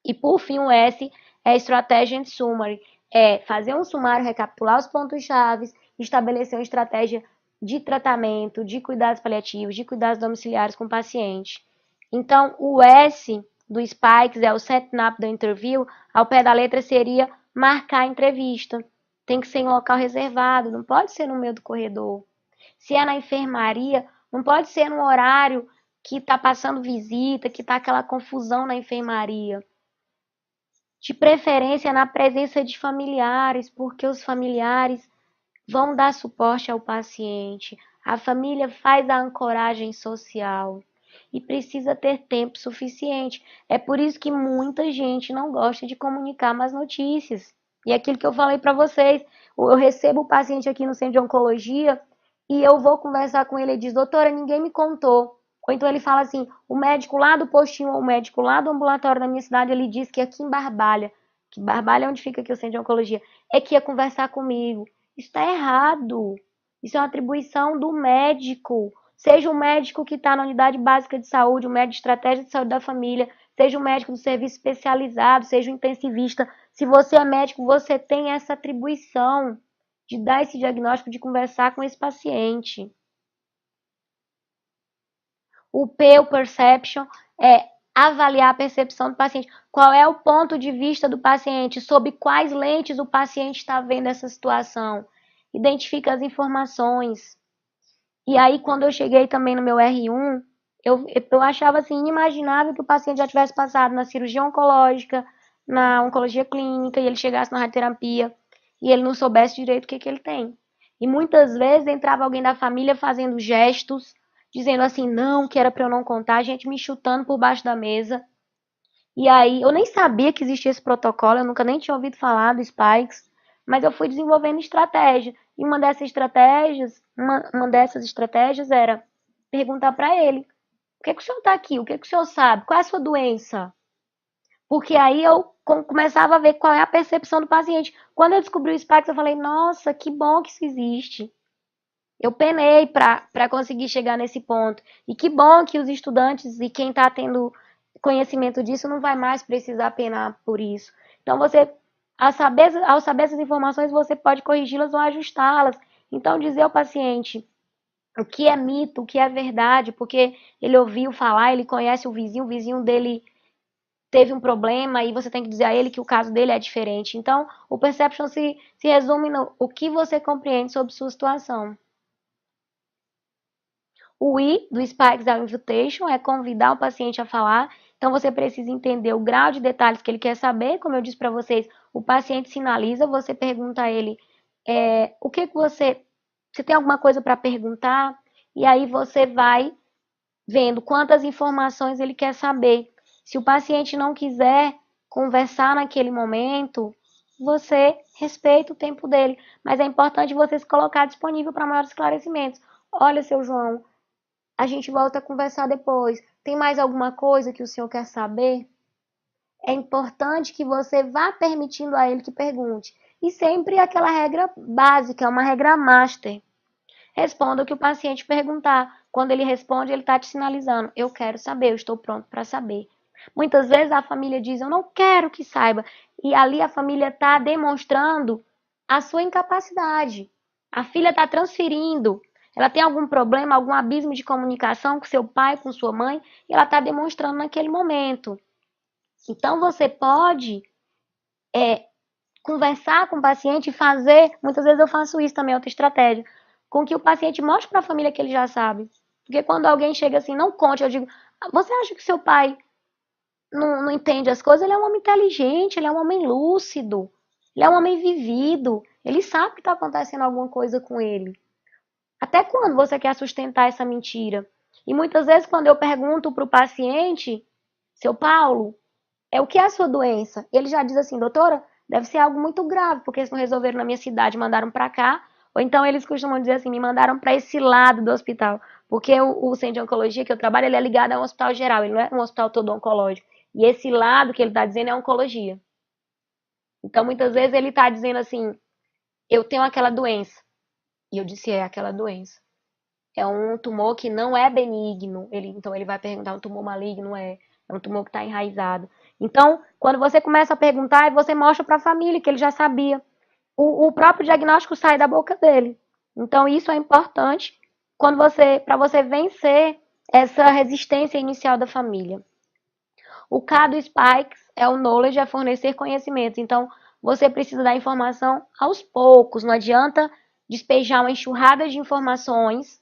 E por fim, o S é Strategy and Summary, é fazer um sumário, recapitular os pontos-chave, estabelecer uma estratégia de tratamento, de cuidados paliativos, de cuidados domiciliares com o paciente. Então, o S do Spikes é o setting up da interview, ao pé da letra seria marcar a entrevista. Tem que ser em local reservado, não pode ser no meio do corredor. Se é na enfermaria, não pode ser no horário que está passando visita, que está aquela confusão na enfermaria. De preferência na presença de familiares, porque os familiares vão dar suporte ao paciente. A família faz a ancoragem social e precisa ter tempo suficiente. É por isso que muita gente não gosta de comunicar mais notícias. E aquilo que eu falei para vocês, eu recebo o paciente aqui no centro de oncologia e eu vou conversar com ele e diz: doutora, ninguém me contou. Ou então ele fala assim: o médico lá do postinho ou o médico lá do ambulatório da minha cidade, ele disse que aqui em Barbalha, que Barbalha é onde fica aqui o centro de oncologia, é que ia conversar comigo. Isso está errado. Isso é uma atribuição do médico. Seja o médico que está na unidade básica de saúde, o médico de estratégia de saúde da família, seja o médico do serviço especializado, seja o intensivista. Se você é médico, você tem essa atribuição de dar esse diagnóstico, de conversar com esse paciente. O P, o perception, é avaliar a percepção do paciente. Qual é o ponto de vista do paciente? Sob quais lentes o paciente está vendo essa situação? Identifica as informações. E aí, quando eu cheguei também no meu R1, eu achava assim, inimaginável que o paciente já tivesse passado na cirurgia oncológica, na oncologia clínica, e ele chegasse na radioterapia, e ele não soubesse direito o que, que ele tem. E muitas vezes entrava alguém da família fazendo gestos, dizendo assim, não, que era para eu não contar, a gente me chutando por baixo da mesa. E aí, eu nem sabia que existia esse protocolo, eu nunca nem tinha ouvido falar do Spikes, mas eu fui desenvolvendo estratégia. E uma dessas estratégias era perguntar para ele: o que é que o senhor está aqui? O que é que o senhor sabe? Qual é a sua doença? Porque aí eu começava a ver qual é a percepção do paciente. Quando eu descobri o Spikes, eu falei: nossa, que bom que isso existe. Eu penei para conseguir chegar nesse ponto. E que bom que os estudantes e quem está tendo conhecimento disso não vai mais precisar penar por isso. Então, ao saber essas informações, você pode corrigi-las ou ajustá-las. Então, dizer ao paciente o que é mito, o que é verdade, porque ele ouviu falar, ele conhece o vizinho dele teve um problema e você tem que dizer a ele que o caso dele é diferente. Então, o perception se resume no o que você compreende sobre sua situação. O I do Spikes é o invitation, é convidar o paciente a falar. Então, você precisa entender o grau de detalhes que ele quer saber. Como eu disse para vocês, o paciente sinaliza, você pergunta a ele o que você tem alguma coisa para perguntar? E aí você vai vendo quantas informações ele quer saber. Se o paciente não quiser conversar naquele momento, você respeita o tempo dele. Mas é importante você se colocar disponível para maiores esclarecimentos. Olha, seu João, a gente volta a conversar depois. Tem mais alguma coisa que o senhor quer saber? É importante que você vá permitindo a ele que pergunte. E sempre aquela regra básica, uma regra master. Responda o que o paciente perguntar. Quando ele responde, ele está te sinalizando: eu quero saber, eu estou pronto para saber. Muitas vezes a família diz: eu não quero que saiba. E ali a família está demonstrando a sua incapacidade. A filha está transferindo. Ela tem algum problema, algum abismo de comunicação com seu pai, com sua mãe, e ela está demonstrando naquele momento. Então você pode conversar com o paciente e fazer, muitas vezes eu faço isso também, outra estratégia, com que o paciente mostre para a família que ele já sabe. Porque quando alguém chega assim, não conte, eu digo: você acha que seu pai não entende as coisas? Ele é um homem inteligente, ele é um homem lúcido, ele é um homem vivido, ele sabe que está acontecendo alguma coisa com ele. Até quando você quer sustentar essa mentira? E muitas vezes quando eu pergunto para o paciente, seu Paulo, o que é a sua doença? Ele já diz assim, doutora, deve ser algo muito grave, porque eles não resolveram na minha cidade, mandaram para cá. Ou então eles costumam dizer assim, me mandaram para esse lado do hospital. Porque o centro de oncologia que eu trabalho, ele é ligado a um hospital geral, ele não é um hospital todo oncológico. E esse lado que ele está dizendo é oncologia. Então, muitas vezes ele está dizendo assim, eu tenho aquela doença. E eu disse, é aquela doença. É um tumor que não é benigno. Então ele vai perguntar, um tumor maligno é um tumor que está enraizado. Então, quando você começa a perguntar, você mostra para a família que ele já sabia. O próprio diagnóstico sai da boca dele. Então, isso é importante para você vencer essa resistência inicial da família. O K do Spikes é o knowledge, é fornecer conhecimentos. Então, você precisa dar informação aos poucos. Não adianta despejar uma enxurrada de informações.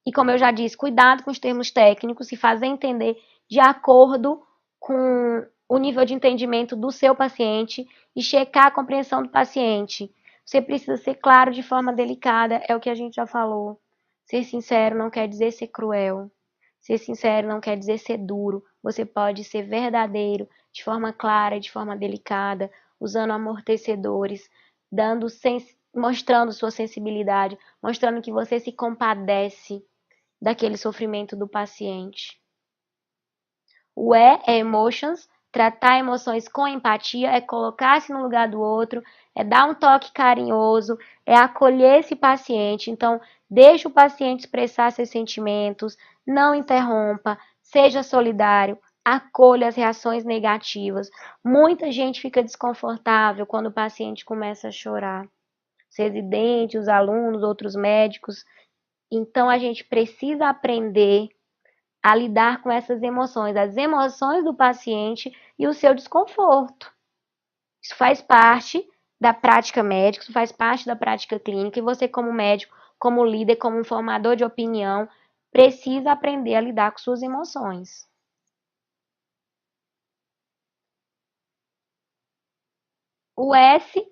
E como eu já disse, cuidado com os termos técnicos, se fazer entender de acordo com o nível de entendimento do seu paciente e checar a compreensão do paciente. Você precisa ser claro de forma delicada, é o que a gente já falou. Ser sincero não quer dizer ser cruel. Ser sincero não quer dizer ser duro. Você pode ser verdadeiro, de forma clara, de forma delicada, usando amortecedores, mostrando sua sensibilidade, mostrando que você se compadece daquele sofrimento do paciente. O E é emotions, tratar emoções com empatia, é colocar-se no lugar do outro, é dar um toque carinhoso, é acolher esse paciente. Então, deixe o paciente expressar seus sentimentos, não interrompa, seja solidário, acolha as reações negativas. Muita gente fica desconfortável quando o paciente começa a chorar. Os residentes, os alunos, outros médicos. Então, a gente precisa aprender a lidar com essas emoções, as emoções do paciente e o seu desconforto. Isso faz parte da prática médica, isso faz parte da prática clínica, e você, como médico, como líder, como um formador de opinião, precisa aprender a lidar com suas emoções. O S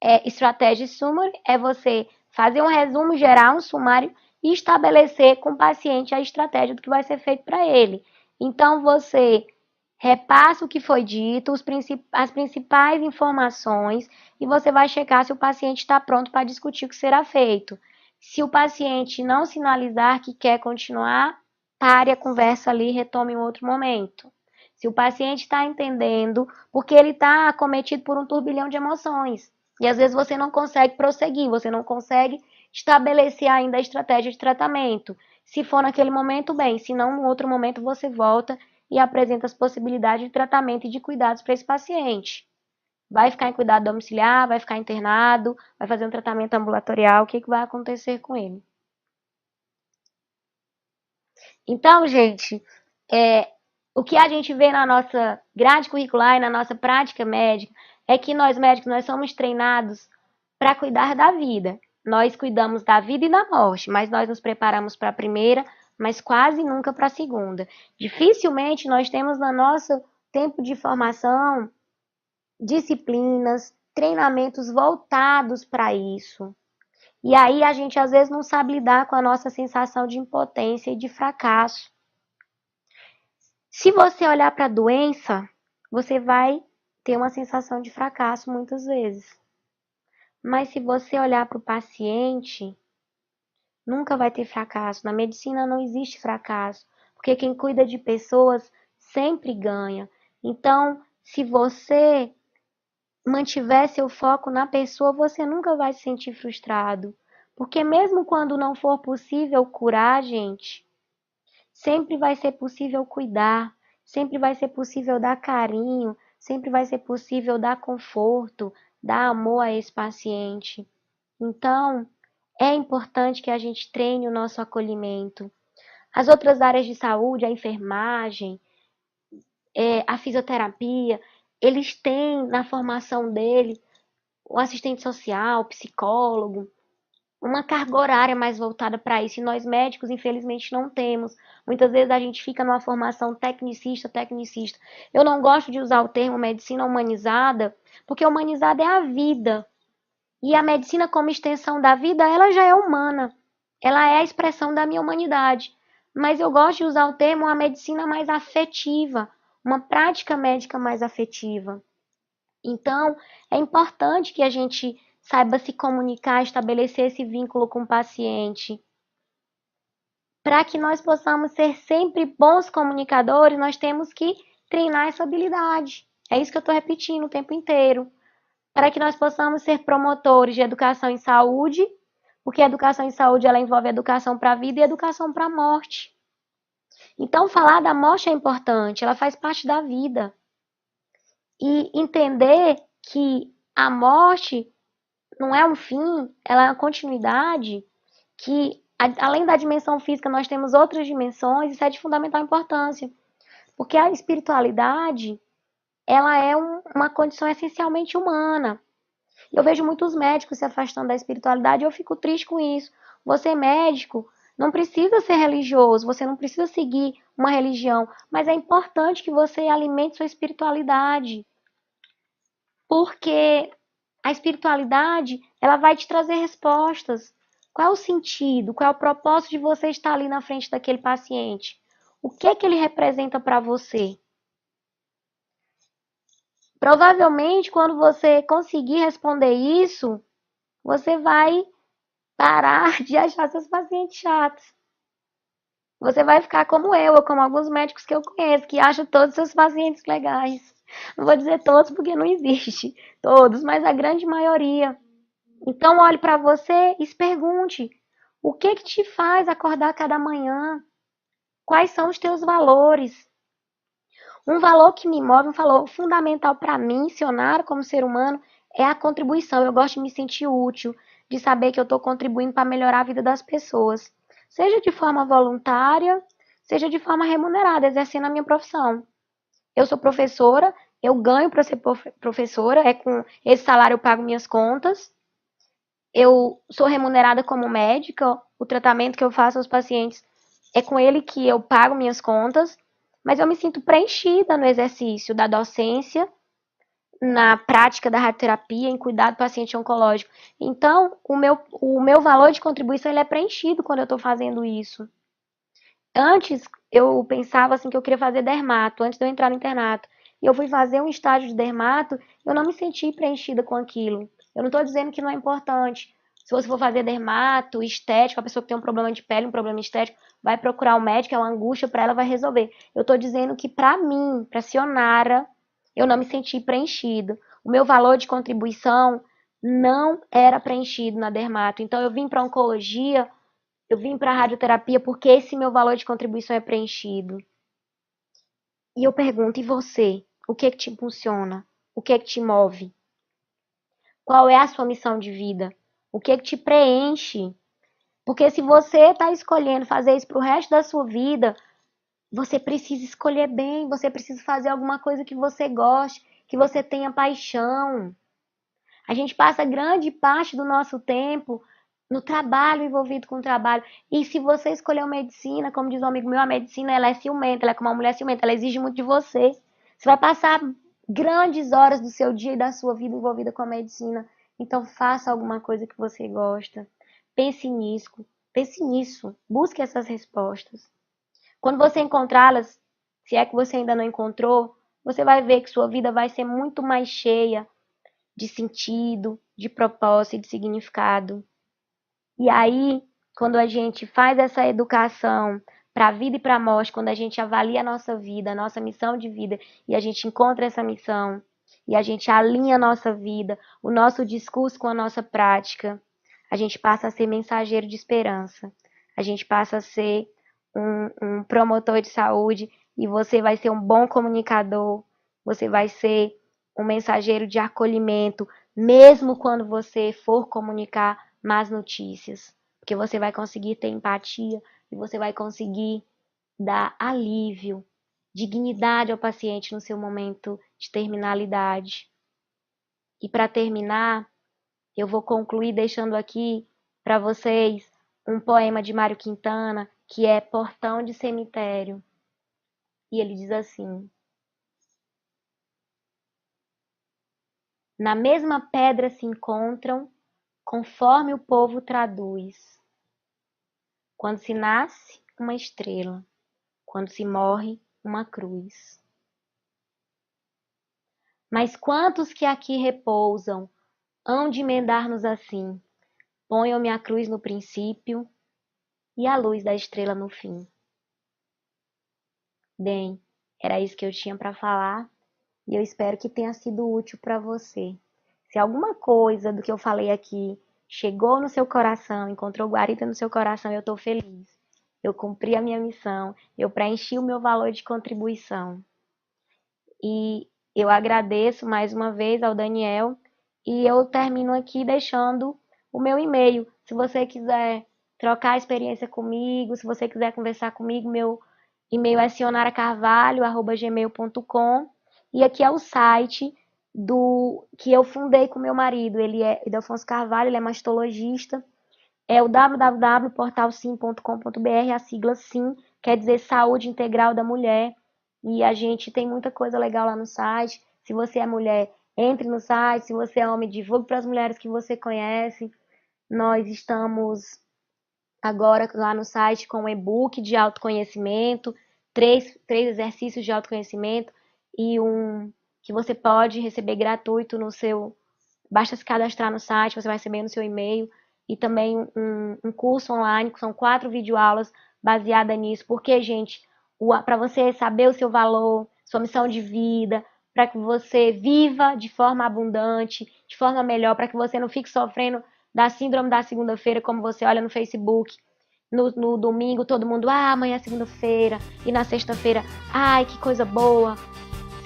é Strategy Summary, é você fazer um resumo geral, um sumário, e estabelecer com o paciente a estratégia do que vai ser feito para ele. Então, você repassa o que foi dito, as principais informações, e você vai checar se o paciente está pronto para discutir o que será feito. Se o paciente não sinalizar que quer continuar, pare a conversa ali e retome em outro momento. Se o paciente está entendendo, porque ele está acometido por um turbilhão de emoções. E às vezes você não consegue prosseguir, você não consegue estabelecer ainda a estratégia de tratamento. Se for naquele momento, bem, se não, no outro momento você volta e apresenta as possibilidades de tratamento e de cuidados para esse paciente. Vai ficar em cuidado domiciliar, vai ficar internado, vai fazer um tratamento ambulatorial, o que vai acontecer com ele? Então, gente, o que a gente vê na nossa grade curricular e na nossa prática médica é que nós médicos nós somos treinados para cuidar da vida. Nós cuidamos da vida e da morte, mas nós nos preparamos para a primeira, mas quase nunca para a segunda. Dificilmente nós temos no nosso tempo de formação disciplinas, treinamentos voltados para isso. E aí a gente às vezes não sabe lidar com a nossa sensação de impotência e de fracasso. Se você olhar para a doença, você vai ter uma sensação de fracasso muitas vezes. Mas se você olhar para o paciente, nunca vai ter fracasso. Na medicina não existe fracasso, porque quem cuida de pessoas sempre ganha. Então, se você mantiver seu foco na pessoa, você nunca vai se sentir frustrado. Porque mesmo quando não for possível curar, gente, sempre vai ser possível cuidar, sempre vai ser possível dar carinho, sempre vai ser possível dar conforto, dar amor a esse paciente. Então, é importante que a gente treine o nosso acolhimento. As outras áreas de saúde, a enfermagem, a fisioterapia, eles têm na formação dele o assistente social, o psicólogo, uma carga horária mais voltada para isso, e nós médicos, infelizmente, não temos. Muitas vezes a gente fica numa formação tecnicista. Eu não gosto de usar o termo medicina humanizada, porque humanizada é a vida. E a medicina, como extensão da vida, ela já é humana. Ela é a expressão da minha humanidade. mas eu gosto de usar o termo uma medicina mais afetiva, uma prática médica mais afetiva. Então, é importante que a gente saiba se comunicar, estabelecer esse vínculo com o paciente. Para que nós possamos ser sempre bons comunicadores, nós temos que treinar essa habilidade. É isso que eu estou repetindo o tempo inteiro. Para que nós possamos ser promotores de educação em saúde, porque a educação em saúde ela envolve educação para a vida e educação para a morte. Então, falar da morte é importante, ela faz parte da vida. E entender que a morte não é um fim, ela é uma continuidade, que além da dimensão física nós temos outras dimensões, isso é de fundamental importância, porque a espiritualidade, ela é uma condição essencialmente humana. Eu vejo muitos médicos se afastando da espiritualidade e eu fico triste com isso. Você médico não precisa ser religioso, você não precisa seguir uma religião, mas é importante que você alimente sua espiritualidade, porque a espiritualidade, ela vai te trazer respostas. Qual é o sentido? Qual é o propósito de você estar ali na frente daquele paciente? O que ele representa para você? Provavelmente, quando você conseguir responder isso, você vai parar de achar seus pacientes chatos. Você vai ficar como eu, ou como alguns médicos que eu conheço, que acham todos os seus pacientes legais. Não vou dizer todos porque não existe todos, mas a grande maioria. Então, olhe para você e se pergunte: o que te faz acordar cada manhã? Quais são os teus valores? Um valor que me move, um valor fundamental para mim, missionário como ser humano, é a contribuição. Eu gosto de me sentir útil, de saber que eu estou contribuindo para melhorar a vida das pessoas, seja de forma voluntária, seja de forma remunerada, exercendo a minha profissão. Eu sou professora, eu ganho para ser professora, com esse salário eu pago minhas contas. Eu sou remunerada como médica, o tratamento que eu faço aos pacientes é com ele que eu pago minhas contas, mas eu me sinto preenchida no exercício da docência, na prática da radioterapia, em cuidar do paciente oncológico. Então, o meu valor de contribuição ele é preenchido quando eu estou fazendo isso. Antes, eu pensava assim que eu queria fazer dermato, antes de eu entrar no internato. E eu fui fazer um estágio de dermato, eu não me senti preenchida com aquilo. Eu não estou dizendo que não é importante. Se você for fazer dermato, estético, a pessoa que tem um problema de pele, um problema estético, vai procurar o médico, é uma angústia para ela, vai resolver. Eu estou dizendo que para mim, para Sionara, eu não me senti preenchido. O meu valor de contribuição não era preenchido na dermato. Então eu vim para oncologia, eu vim para a radioterapia porque esse meu valor de contribuição é preenchido. E eu pergunto, e você? O que te impulsiona? O que te move? Qual é a sua missão de vida? O que te preenche? Porque se você está escolhendo fazer isso para o resto da sua vida, você precisa escolher bem, você precisa fazer alguma coisa que você goste, que você tenha paixão. A gente passa grande parte do nosso tempo no trabalho, envolvido com o trabalho. E se você escolheu medicina, como diz um amigo meu, a medicina ela é ciumenta, ela é como uma mulher ciumenta, ela exige muito de você. Você vai passar grandes horas do seu dia e da sua vida envolvida com a medicina. Então faça alguma coisa que você gosta. Pense nisso, pense nisso, busque essas respostas. Quando você encontrá-las, se é que você ainda não encontrou, você vai ver que sua vida vai ser muito mais cheia de sentido, de propósito e de significado. E aí, quando a gente faz essa educação para a vida e para a morte, quando a gente avalia a nossa vida, a nossa missão de vida, e a gente encontra essa missão, e a gente alinha a nossa vida, o nosso discurso com a nossa prática, a gente passa a ser mensageiro de esperança, a gente passa a ser um promotor de saúde, e você vai ser um bom comunicador, você vai ser um mensageiro de acolhimento, mesmo quando você for comunicar más notícias, porque você vai conseguir ter empatia e você vai conseguir dar alívio, dignidade ao paciente no seu momento de terminalidade. E para terminar, eu vou concluir deixando aqui para vocês um poema de Mário Quintana, que é Portão de Cemitério. E ele diz assim: na mesma pedra se encontram, conforme o povo traduz. Quando se nasce, uma estrela, quando se morre, uma cruz. Mas quantos que aqui repousam, hão de emendar-nos assim? Ponham-me a cruz no princípio e a luz da estrela no fim. Bem, era isso que eu tinha para falar e eu espero que tenha sido útil para você. Se alguma coisa do que eu falei aqui chegou no seu coração, encontrou guarida no seu coração, eu estou feliz. Eu cumpri a minha missão, eu preenchi o meu valor de contribuição. E eu agradeço mais uma vez ao Daniel e eu termino aqui deixando o meu e-mail. Se você quiser trocar a experiência comigo, se você quiser conversar comigo, meu e-mail é sionaracarvalho@gmail.com e aqui é o site que eu fundei com meu marido. Ele é Ildefonso Carvalho, ele é mastologista. É o www.portalsim.com.br, a sigla SIM, quer dizer Saúde Integral da Mulher. E a gente tem muita coisa legal lá no site. Se você é mulher, entre no site. Se você é homem, divulgue para as mulheres que você conhece. Nós estamos agora lá no site com um e-book de autoconhecimento, três exercícios de autoconhecimento e um que você pode receber gratuito no seu... Basta se cadastrar no site, você vai receber no seu e-mail. E também um curso online, que são 4 videoaulas baseadas nisso. Porque, gente, para você saber o seu valor, sua missão de vida, para que você viva de forma abundante, de forma melhor, para que você não fique sofrendo da síndrome da segunda-feira, como você olha no Facebook. No domingo, todo mundo, amanhã é segunda-feira. E na sexta-feira, ai, que coisa boa.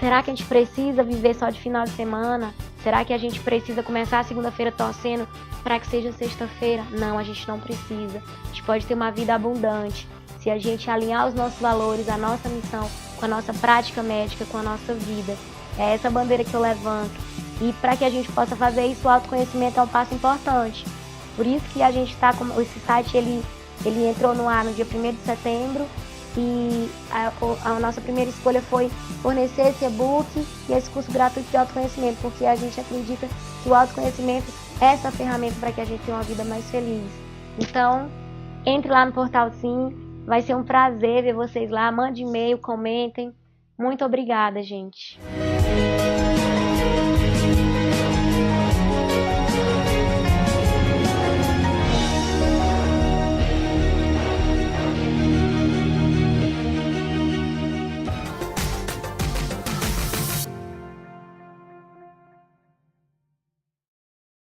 Será que a gente precisa viver só de final de semana? Será que a gente precisa começar a segunda-feira torcendo para que seja sexta-feira? Não, a gente não precisa. A gente pode ter uma vida abundante se a gente alinhar os nossos valores, a nossa missão, com a nossa prática médica, com a nossa vida. É essa bandeira que eu levanto. E para que a gente possa fazer isso, o autoconhecimento é um passo importante. Por isso que a gente está com esse site, ele entrou no ar no dia 1º de setembro. E a nossa primeira escolha foi fornecer esse e-book e esse curso gratuito de autoconhecimento, porque a gente acredita que o autoconhecimento é essa ferramenta para que a gente tenha uma vida mais feliz. Então, entre lá no Portal Sim, vai ser um prazer ver vocês lá, mande e-mail, comentem. Muito obrigada, gente.